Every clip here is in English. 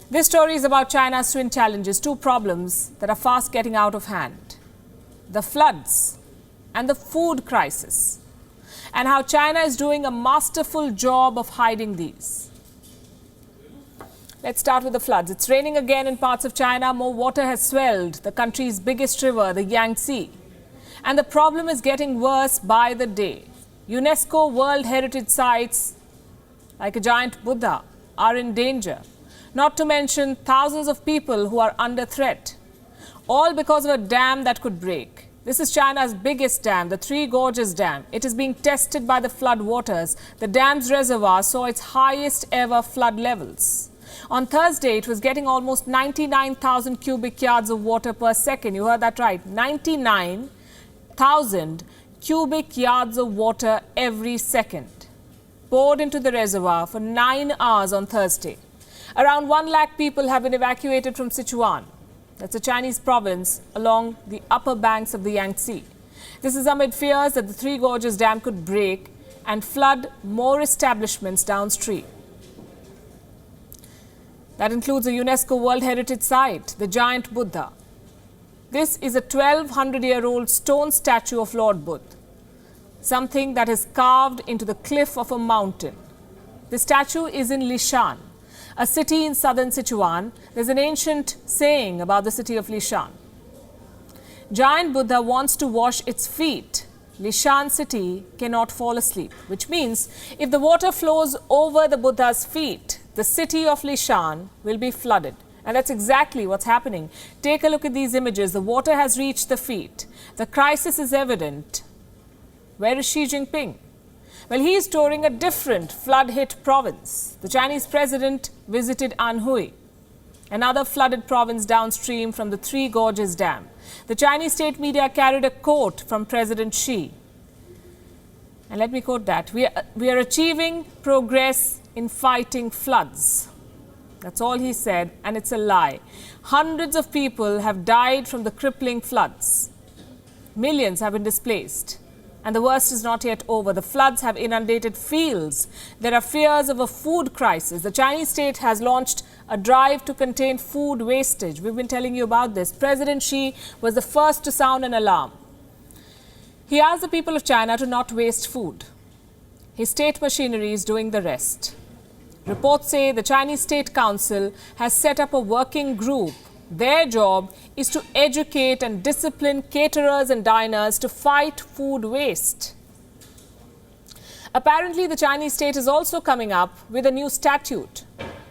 This story is about China's twin challenges, two problems that are fast getting out of hand: the floods and the food crisis, and how China is doing a masterful job of hiding these. Let's start with the floods. It's raining again in parts of China. More water has swelled the country's biggest river, the Yangtze. And the problem is getting worse by the day. UNESCO World Heritage Sites, like a giant Buddha, are in danger. Not to mention thousands of people who are under threat. All because of a dam that could break. This is China's biggest dam, the Three Gorges Dam. It is being tested by the flood waters. The dam's reservoir saw its highest ever flood levels. On Thursday, it was getting almost 99,000 cubic yards of water per second. You heard that right, 99,000 cubic yards of water every second poured into the reservoir for 9 hours on Thursday. Around 1 lakh people have been evacuated from Sichuan. That's a Chinese province along the upper banks of the Yangtze. This is amid fears that the Three Gorges Dam could break and flood more establishments downstream. That includes a UNESCO World Heritage Site, the giant Buddha. This is a 1,200-year-old stone statue of Lord Buddha, something that is carved into the cliff of a mountain. The statue is in Lishan, a city in southern Sichuan. There's an ancient saying about the city of Lishan. Giant Buddha wants to wash its feet. Lishan city cannot fall asleep, which means if the water flows over the Buddha's feet, the city of Lishan will be flooded. And that's exactly what's happening. Take a look at these images. The water has reached the feet. The crisis is evident. Where is Xi Jinping? Well, he is touring a different flood-hit province. The Chinese president visited Anhui, another flooded province downstream from the Three Gorges Dam. The Chinese state media carried a quote from President Xi. And let me quote that. We are achieving progress in fighting floods. That's all he said, and it's a lie. Hundreds of people have died from the crippling floods. Millions have been displaced. And the worst is not yet over. The floods have inundated fields. There are fears of a food crisis. The Chinese state has launched a drive to contain food wastage. We've been telling you about this. President Xi was the first to sound an alarm. He asked the people of China to not waste food. His state machinery is doing the rest. Reports say the Chinese State Council has set up a working group. Their job is to educate and discipline caterers and diners to fight food waste. Apparently, the Chinese state is also coming up with a new statute.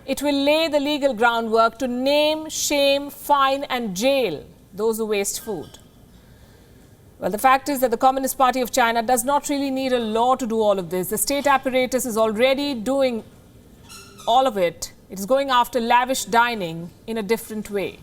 It will lay the legal groundwork to name, shame, fine and jail those who waste food. Well, the fact is that the Communist Party of China does not really need a law to do all of this. The state apparatus is already doing all of it. It is going after lavish dining in a different way.